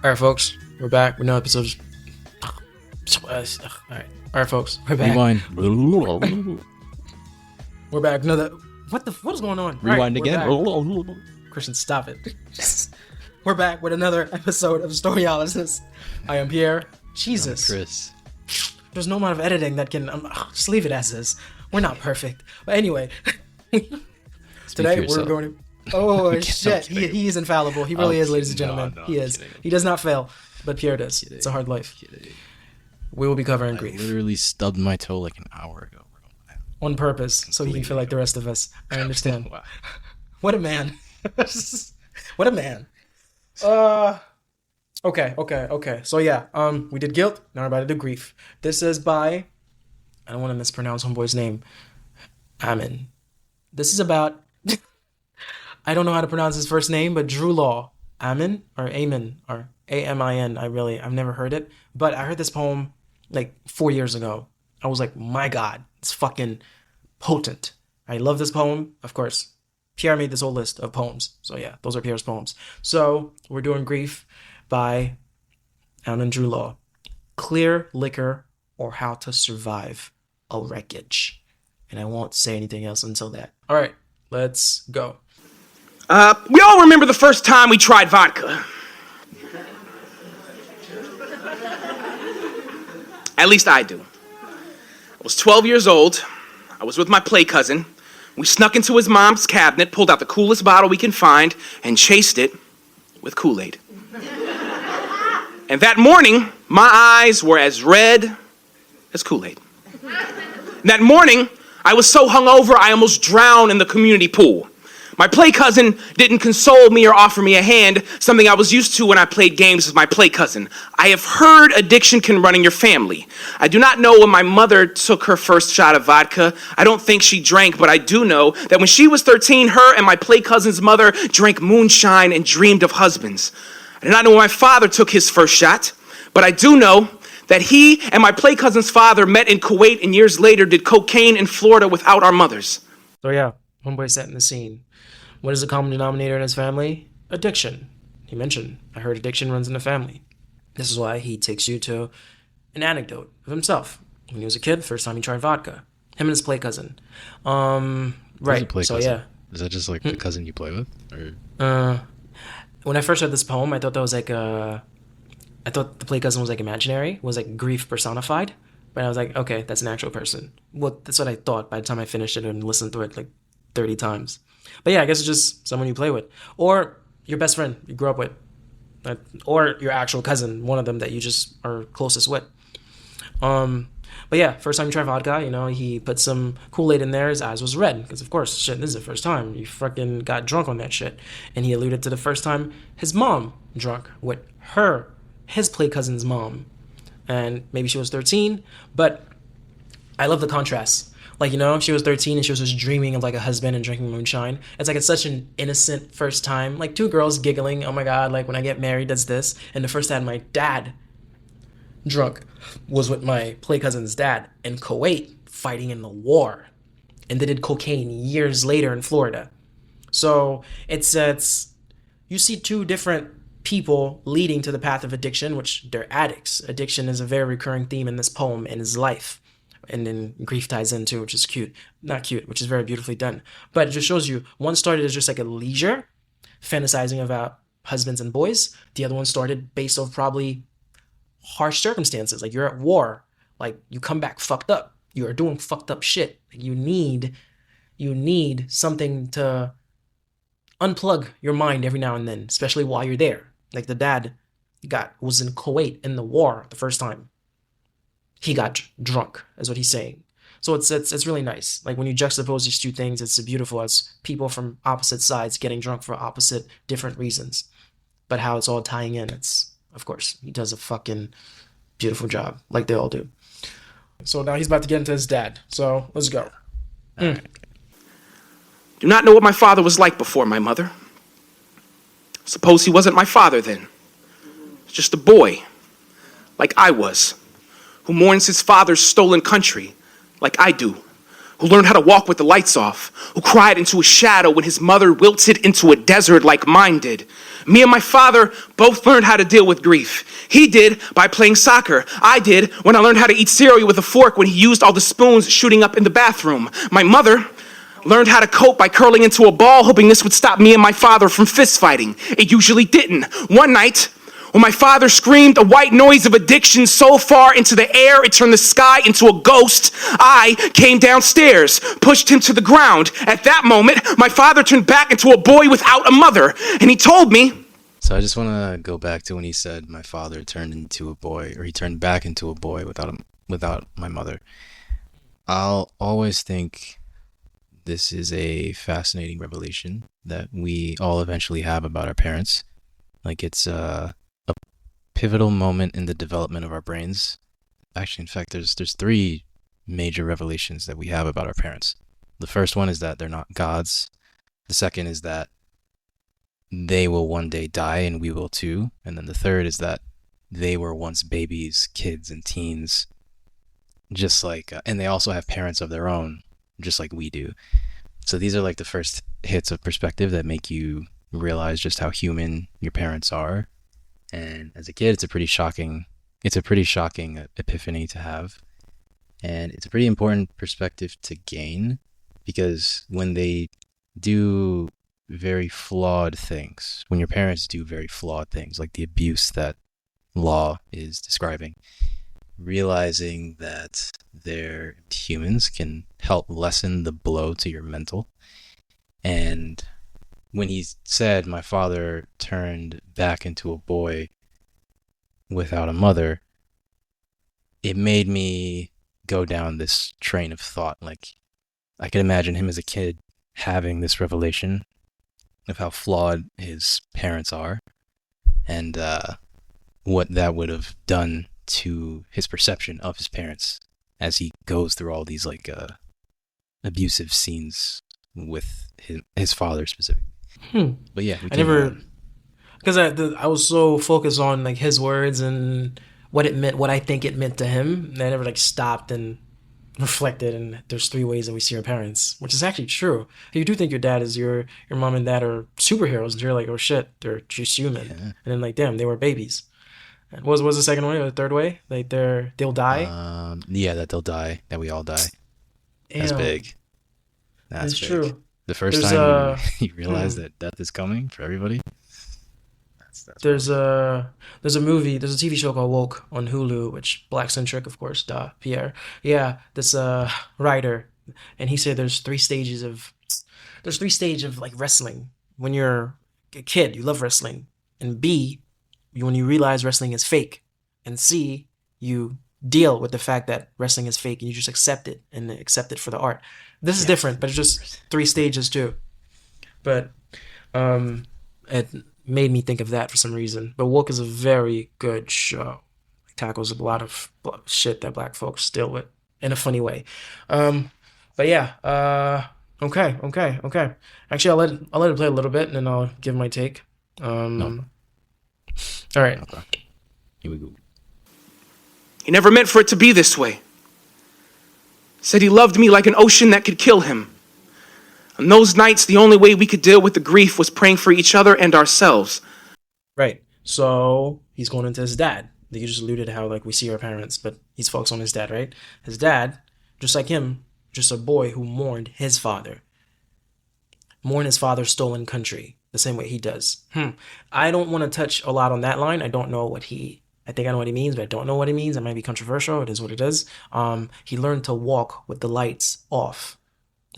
All right, folks, we're back with another episode. All right, folks, we're back. Rewind. We're back. Another. What is going on? Rewind again. Christian, stop it. We're back with another episode of Storyalysis. I am Pierre. Jesus, I'm Chris. there's no amount of editing that can. Just leave it as is. We're not perfect, but anyway. Today we're going to. Oh shit! He is infallible. He really is, ladies and gentlemen. No, he is. He does not fail, but Pierre does. It's a hard life. We will be covering I grief literally stubbed my toe like an hour ago, bro. on purpose, so you can feel like the rest of us. I understand. Wow. What a man! What a man! Okay. So yeah, we did guilt. Now we're about to do grief. This is by. I don't want to mispronounce homeboy's name. Amin. This is about. I don't know how to pronounce his first name, but Drew Law. Amin or Amin or Amin. I've never heard it, but I heard this poem like 4 years ago. I was like, my God, it's fucking potent. I love this poem. Of course, Pierre made this whole list of poems. So yeah, those are Pierre's poems. So we're doing Grief by Amin Drew Law. Clear liquor or how to survive a wreckage. And I won't say anything else until that. All right, let's go. We all remember the first time we tried vodka. At least I do. I was 12 years old. I was with my play cousin. We snuck into his mom's cabinet, pulled out the coolest bottle we can find, and chased it with Kool-Aid. And that morning, my eyes were as red as Kool-Aid. That morning, I was so hungover I almost drowned in the community pool. My play cousin didn't console me or offer me a hand, something I was used to when I played games with my play cousin. I have heard addiction can run in your family. I do not know when my mother took her first shot of vodka. I don't think she drank, but I do know that when she was 13, her and my play cousin's mother drank moonshine and dreamed of husbands. I do not know when my father took his first shot, but I do know that he and my play cousin's father met in Kuwait and years later did cocaine in Florida without our mothers. So yeah, homeboy setting the scene. What is the common denominator in his family? Addiction. He mentioned, I heard addiction runs in the family. This is why he takes you to an anecdote of himself. When he was a kid, first time he tried vodka. Him and his play cousin. Right. Play so cousin? yeah. Is that just like the cousin you play with? Or When I first read this poem, I thought that was like I thought the play cousin was like imaginary, was like grief personified. But I was like, okay, that's an actual person. Well, that's what I thought by the time I finished it and listened to it like 30 times. But yeah, I guess it's just someone you play with. Or your best friend you grew up with. Or your actual cousin, one of them that you just are closest with. But yeah, first time you try vodka, he put some Kool-Aid in there, his eyes was red. Because of course, shit, this is the first time. You fucking got drunk on that shit. And he alluded to the first time his mom drunk with his play cousin's mom. And maybe she was 13, but I love the contrast. Like, she was 13 and she was just dreaming of like a husband and drinking moonshine. It's like it's such an innocent first time. Like two girls giggling, oh my God, like when I get married, that's this. And the first time my dad drunk was with my play cousin's dad in Kuwait fighting in the war. And they did cocaine years later in Florida. So it's you see two different people leading to the path of addiction, which they're addicts. Addiction is a very recurring theme in this poem in his life. And then grief ties in too, which is cute. Not cute, which is very beautifully done. But it just shows you, one started as just like a leisure, fantasizing about husbands and boys. The other one started based off probably harsh circumstances. Like you're at war. Like you come back fucked up. You are doing fucked up shit. Like you need something to unplug your mind every now and then, especially while you're there. Like the dad was in Kuwait in the war the first time. He got drunk, is what he's saying. So it's really nice. Like when you juxtapose these two things, it's beautiful as people from opposite sides getting drunk for opposite, different reasons. But how it's all tying in, of course, he does a fucking beautiful job, like they all do. So now he's about to get into his dad. So let's go. Do not know what my father was like before my mother. Suppose he wasn't my father then. Just a boy, like I was, who mourns his father's stolen country, like I do, who learned how to walk with the lights off, who cried into a shadow when his mother wilted into a desert like mine did. Me and my father both learned how to deal with grief. He did by playing soccer. I did when I learned how to eat cereal with a fork when he used all the spoons shooting up in the bathroom. My mother learned how to cope by curling into a ball, hoping this would stop me and my father from fist fighting. It usually didn't. One night, when my father screamed a white noise of addiction so far into the air it turned the sky into a ghost, I came downstairs, pushed him to the ground. At that moment, my father turned back into a boy without a mother, and he told me... So I just want to go back to when he said my father turned into a boy, or he turned back into a boy without my mother. I'll always think this is a fascinating revelation that we all eventually have about our parents. Like it's a pivotal moment in the development of our brains. Actually, in fact, there's three major revelations that we have about our parents. The first one is that they're not gods. The second is that they will one day die and we will too. And then the third is that they were once babies, kids, and teens, just like, and they also have parents of their own, just like we do. So these are like the first hits of perspective that make you realize just how human your parents are. And as a kid, it's a pretty shocking epiphany to have. And it's a pretty important perspective to gain, because when they do very flawed things, when your parents do very flawed things, like the abuse that Law is describing, realizing that they're humans can help lessen the blow to your mental. And when he said my father turned back into a boy without a mother, it made me go down this train of thought. Like, I could imagine him as a kid having this revelation of how flawed his parents are, and what that would have done to his perception of his parents as he goes through all these like abusive scenes with his father specifically. But yeah, I never, because I was so focused on like his words and what it meant, what I think it meant to him, and I never like stopped and reflected. And there's three ways that we see our parents, which is actually true. You do think your dad is your mom and dad are superheroes, and you're like, oh shit, they're just human. Yeah. And then like, damn, they were babies. And what was the second way or the third way? Like they'll die. Yeah, that they'll die, that we all die. That's big. That's big. True. The first time you realize that death is coming for everybody. There's a movie, there's a TV show called Woke on Hulu, which black centric, of course, Pierre. Yeah, this writer, and he said there's three stages of like wrestling. When you're a kid, you love wrestling, and B, when you realize wrestling is fake, and C, you deal with the fact that wrestling is fake and you just accept it and accept it for the art. This is different, but it's just three stages too. But it made me think of that for some reason. But Woke is a very good show. It tackles a lot of shit that black folks deal with in a funny way. But yeah, okay. Actually, I'll let it play a little bit, and then I'll give my take. No. All right. Okay. Here we go. He never meant for it to be this way. Said he loved me like an ocean that could kill him. On those nights, the only way we could deal with the grief was praying for each other and ourselves. Right. So he's going into his dad. You just alluded to how like we see our parents, but he's focused on his dad, right? His dad, just like him, just a boy who mourned his father. Mourn his father's stolen country, the same way he does. I don't want to touch a lot on that line. I don't know I think I know what he means, but I don't know what he means. It might be controversial. It is what it is. He learned to walk with the lights off.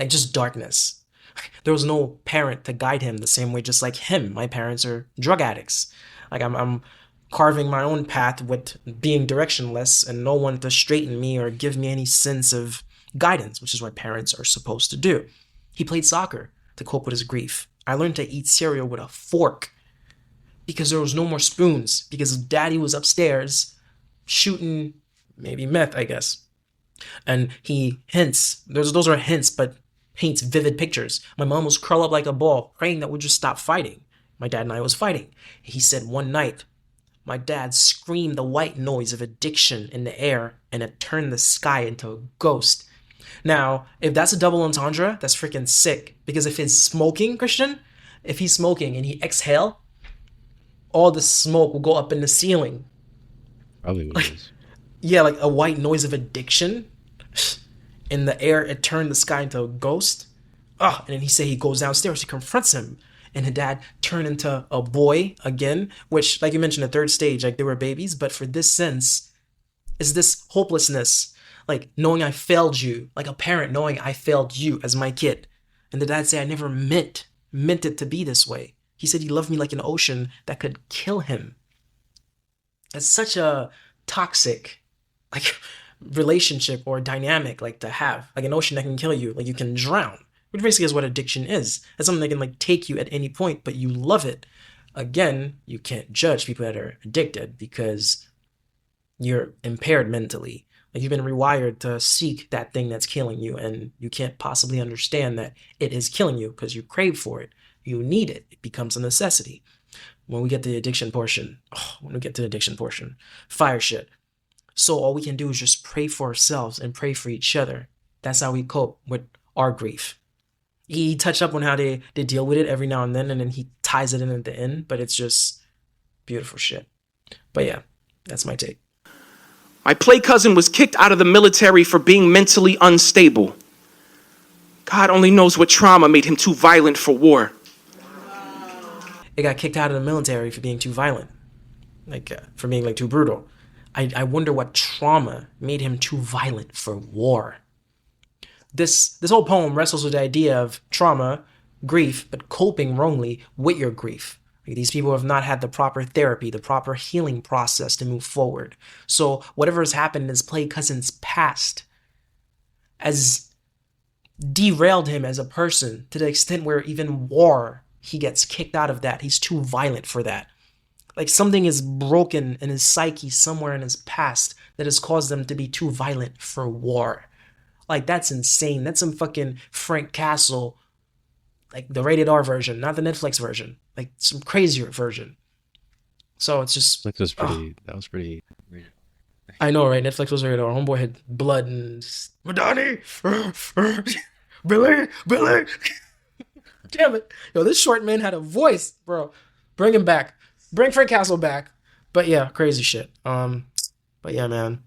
Like just darkness. There was no parent to guide him the same way, just like him. My parents are drug addicts. Like I'm carving my own path with being directionless and no one to straighten me or give me any sense of guidance, which is what parents are supposed to do. He played soccer to cope with his grief. I learned to eat cereal with a fork because there was no more spoons, because daddy was upstairs shooting maybe meth, I guess. And he hints, those are hints, but paints vivid pictures. My mom was curled up like a ball, praying that we'd just stop fighting. My dad and I was fighting. He said one night, my dad screamed the white noise of addiction in the air, and it turned the sky into a ghost. Now, if that's a double entendre, that's freaking sick. Because if he's smoking, Christian, if he's smoking and he exhale, all the smoke will go up in the ceiling. Probably what it is. Yeah, like a white noise of addiction. In the air, it turned the sky into a ghost. And then he say he goes downstairs, he confronts him, and the dad turned into a boy again. Which, like you mentioned, the third stage, like they were babies, but for this sense, is this hopelessness, like knowing I failed you, like a parent knowing I failed you as my kid, and the dad say I never meant it to be this way. He said he loved me like an ocean that could kill him. It's such a toxic, like relationship or dynamic, like to have, like an ocean that can kill you, like you can drown, which basically is what addiction is. It's something that can like take you at any point, but you love it. Again, you can't judge people that are addicted because you're impaired mentally. Like you've been rewired to seek that thing that's killing you, and you can't possibly understand that it is killing you because you crave for it. You need it. It becomes a necessity. When we get to the addiction portion, fire shit. So all we can do is just pray for ourselves and pray for each other. That's how we cope with our grief. He touched up on how they deal with it every now and then he ties it in at the end, but it's just beautiful shit. But yeah, that's my take. My play cousin was kicked out of the military for being mentally unstable. God only knows what trauma made him too violent for war. It got kicked out of the military for being too violent, like for being like too brutal. I wonder what trauma made him too violent for war. This whole poem wrestles with the idea of trauma, grief, but coping wrongly with your grief. Like these people have not had the proper therapy, the proper healing process to move forward. So whatever has happened in his play cousin's past has derailed him as a person to the extent where even war, he gets kicked out of that. He's too violent for that. Like something is broken in his psyche somewhere in his past that has caused him to be too violent for war. Like that's insane. That's some fucking Frank Castle, like the rated R version, not the Netflix version. Like some crazier version. So it's just That was pretty. That was pretty. I know, right? Netflix was rated R. Homeboy had blood and Madani, Billy. Damn it, yo! This short man had a voice, bro. Bring him back. Bring Frank Castle back. But yeah, crazy shit. But yeah, man,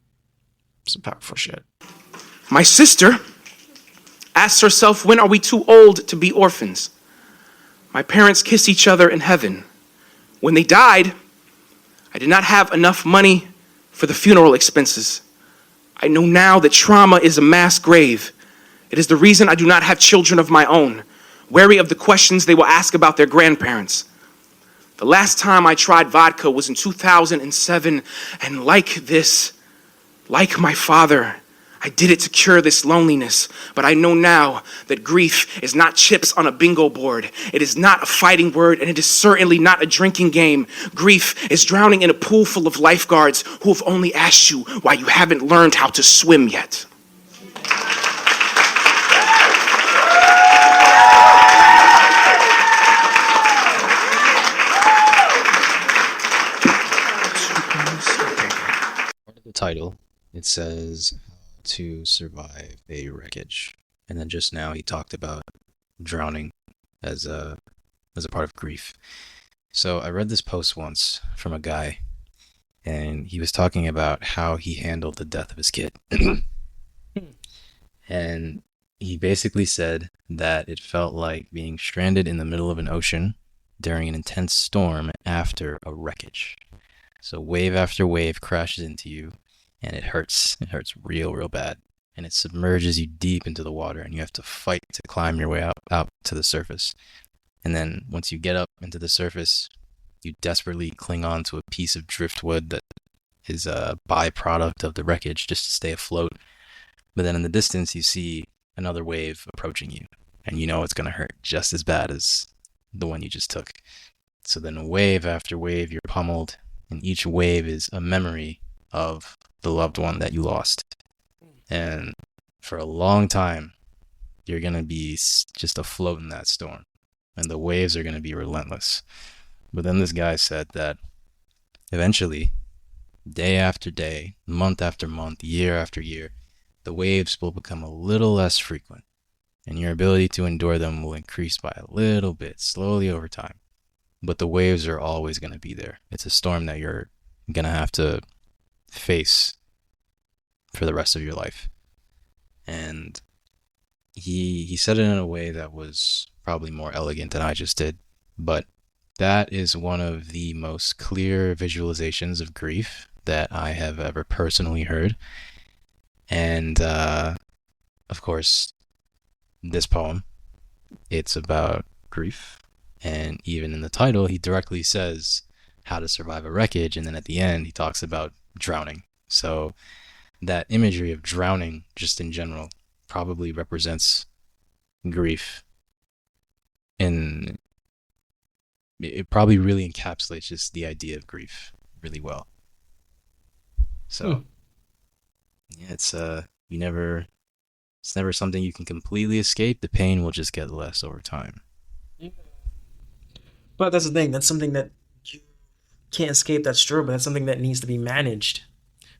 some powerful shit. My sister asks herself, when are we too old to be orphans? My parents kiss each other in heaven. When they died, I did not have enough money for the funeral expenses. I know now that trauma is a mass grave. It is the reason I do not have children of my own, wary of the questions they will ask about their grandparents. The last time I tried vodka was in 2007, and like my father, I did it to cure this loneliness, but I know now that grief is not chips on a bingo board. It is not a fighting word, and it is certainly not a drinking game. Grief is drowning in a pool full of lifeguards who have only asked you why you haven't learned how to swim yet. The title, it says to survive a wreckage, and then just now he talked about drowning as a part of grief. So I read this post once from a guy, and he was talking about how he handled the death of his kid. And he basically said that it felt like being stranded in the middle of an ocean during an intense storm after a wreckage. So wave after wave crashes into you, and it hurts. It hurts real bad. And it submerges you deep into the water, and you have to fight to climb your way out to the surface. And then once you get up into the surface, you desperately cling on to a piece of driftwood that is a byproduct of the wreckage just to stay afloat. But then in the distance, you see another wave approaching you, and you know it's going to hurt just as bad as the one you just took. So then wave after wave, you're pummeled, and each wave is a memory of the loved one that you lost. And for a long time, you're going to be just afloat in that storm, and the waves are going to be relentless. But then this guy said that eventually, day after day, month after month, year after year, the waves will become a little less frequent, and your ability to endure them will increase by a little bit, slowly over time. But the waves are always going to be there. It's a storm that you're going to have to face for the rest of your life. And he said it in a way that was probably more elegant than I just did, but that is one of the most clear visualizations of grief that I have ever personally heard. And of course, this poem, it's about grief, and even in the title he directly says how to survive a wreckage, and then at the end he talks about drowning. So that imagery of drowning just in general probably represents grief, and it probably really encapsulates just the idea of grief really well. So yeah, it's never something you can completely escape. The pain will just get less over time. But that's the thing. That's something that you can't escape. That's true, but that's something that needs to be managed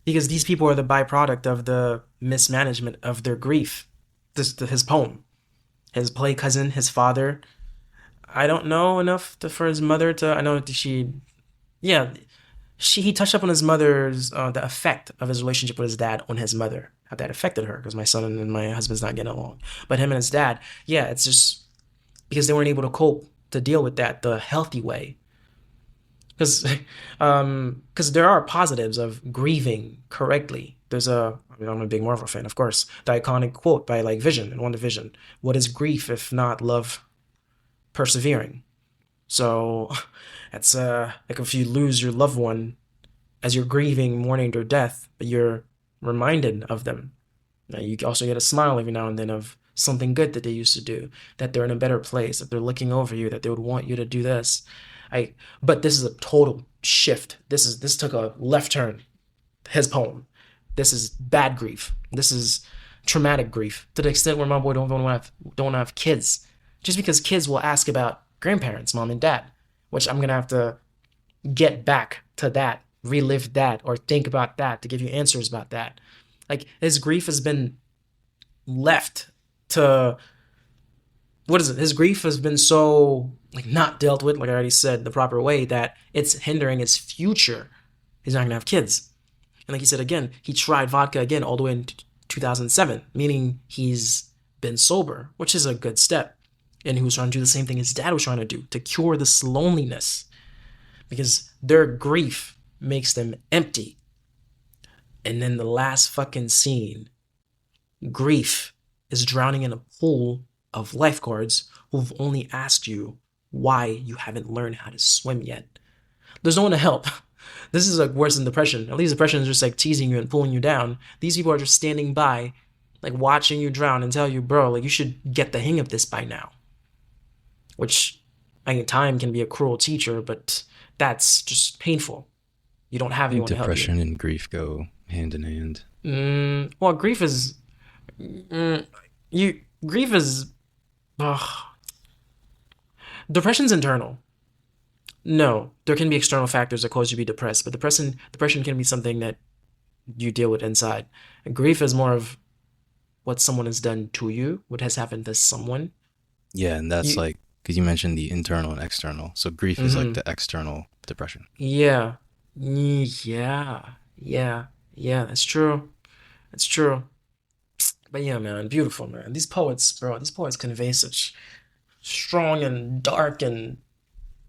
because these people are the byproduct of the mismanagement of their grief. His poem, his play cousin, his father. I don't know enough for his mother to. I know that he touched up on his mother's the effect of his relationship with his dad on his mother, how that affected her because my son and my husband's not getting along. But him and his dad, yeah, it's just because they weren't able to cope to deal with that the healthy way. Because there are positives of grieving correctly. I'm a big Marvel fan, of course. The iconic quote by like Vision in WandaVision: "What is grief if not love persevering?" So it's like if you lose your loved one as you're grieving, mourning their death, but you're reminded of them. Now, you also get a smile every now and then of something good that they used to do, that they're in a better place, that they're looking over you, that they would want you to do this. But this is a total shift. This took a left turn. His poem. This is bad grief. This is traumatic grief to the extent where my boy don't have kids, just because kids will ask about grandparents, mom and dad, which I'm gonna have to get back to that, relive that, or think about that to give you answers about that. Like his grief has been left to what is it? His grief has been so like not dealt with, like I already said, the proper way that it's hindering his future. He's not gonna have kids. And like he said again, he tried vodka again all the way in 2007, meaning he's been sober, which is a good step. And he was trying to do the same thing his dad was trying to do to cure this loneliness because their grief makes them empty. And then the last fucking scene, grief is drowning in a pool of lifeguards who've only asked you why you haven't learned how to swim yet. There's no one to help. This is like worse than depression. At least depression is just like teasing you and pulling you down. These people are just standing by, like watching you drown and tell you, bro, like you should get the hang of this by now. Which, I mean, time can be a cruel teacher, but that's just painful. You don't have anyone to help you. Depression and grief go hand in hand. Well, grief is, depression's internal. No, there can be external factors that cause you to be depressed, but depression can be something that you deal with inside. And grief is more of what someone has done to you, what has happened to someone. Yeah, and that's like, because you mentioned the internal and external. So grief is like the external depression. Yeah, that's true. That's true. But yeah, man, beautiful, man. These poets convey such strong and dark and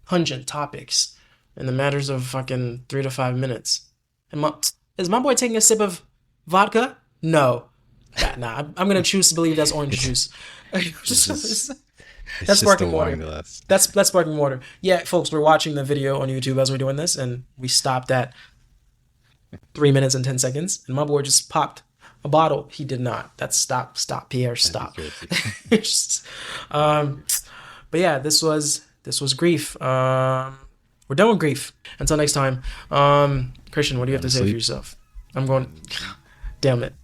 pungent topics in the matters of fucking 3 to 5 minutes. And is my boy taking a sip of vodka? No. Nah, I'm gonna choose to believe that's orange juice. That's sparkling water. Glass. That's sparkling water. Yeah, folks, we're watching the video on YouTube as we're doing this, and we stopped at 3 minutes and 10 seconds, and my boy just popped a bottle. He did not. That's stop, Pierre, stop. But yeah, this was grief. We're done with grief. Until next time. Christian, what do you have to say for yourself? I'm going. Damn it.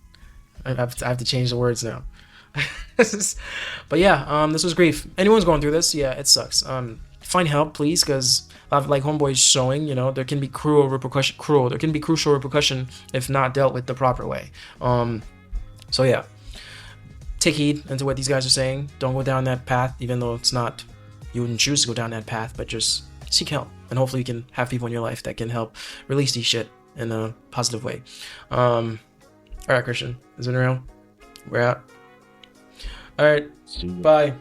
I have to change the words now. But yeah, this was grief. Anyone's going through this, yeah, it sucks. Find help, please, because like Homeboy's showing, there can be crucial repercussion if not dealt with the proper way. So yeah, take heed into what these guys are saying. Don't go down that path, even though it's not, you wouldn't choose to go down that path, but just seek help. And hopefully you can have people in your life that can help release these shit in a positive way. All right, Christian, is it around? We're out. All right, See ya. bye.